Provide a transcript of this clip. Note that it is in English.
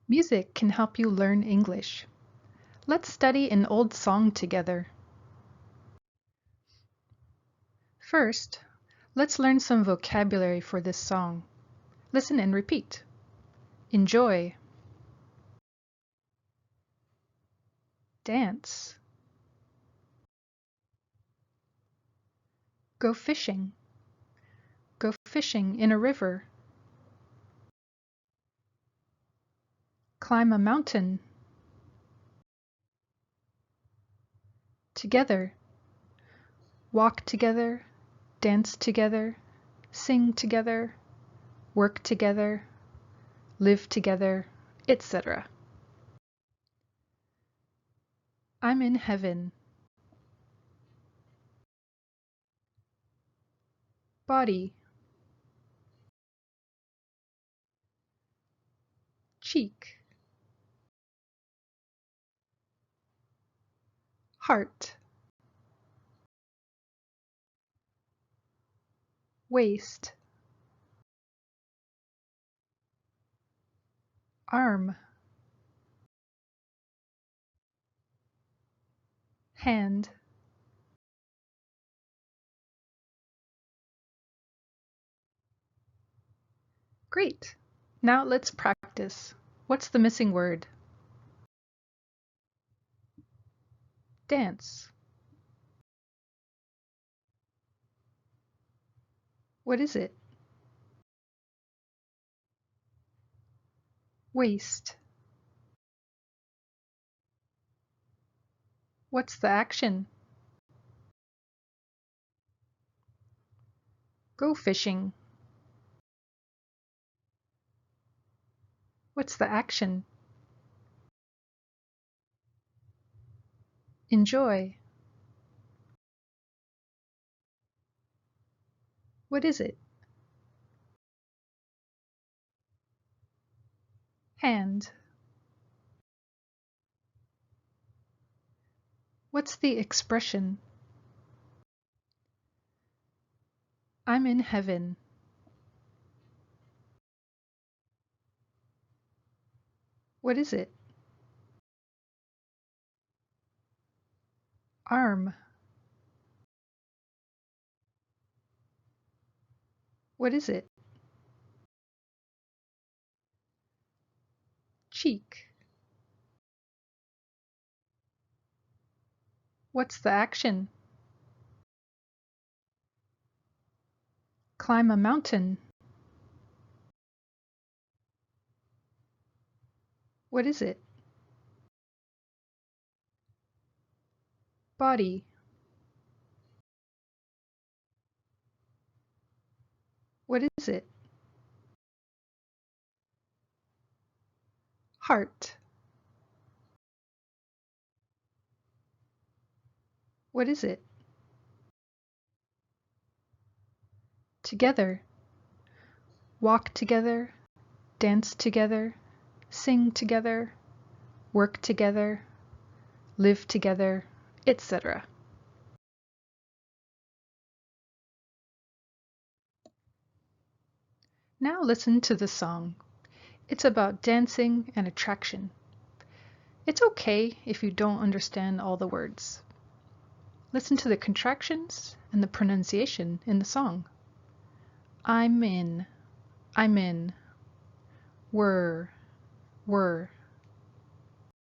Music can help you learn English. Let's study an old song together. First, let's learn some vocabulary for this song. Listen and repeat. Enjoy. Dance. Go fishing. Go fishing in a river. Climb a mountain. Together. Walk together. Dance together. Sing together. Work together. Live together, etc. I'm in heaven. Body. Cheek. Heart. Waist. Arm. Hand. Great! Now let's practice. What's the missing word? Dance. What is it? Waist. What's the action? Go fishing. What's the action? Enjoy. What is it? Hand. What's the expression? I'm in heaven. What is it? Arm. What is it? Cheek. What's the action? Climb a mountain. What is it? Body. What is it? Heart. What is it? Together. Walk together. Dance together. Sing together. Work together. Live together, etc. Now listen to the song. It's about dancing and attraction. It's okay if you don't understand all the words. Listen to the contractions and the pronunciation in the song. I'm in, I'm in, were,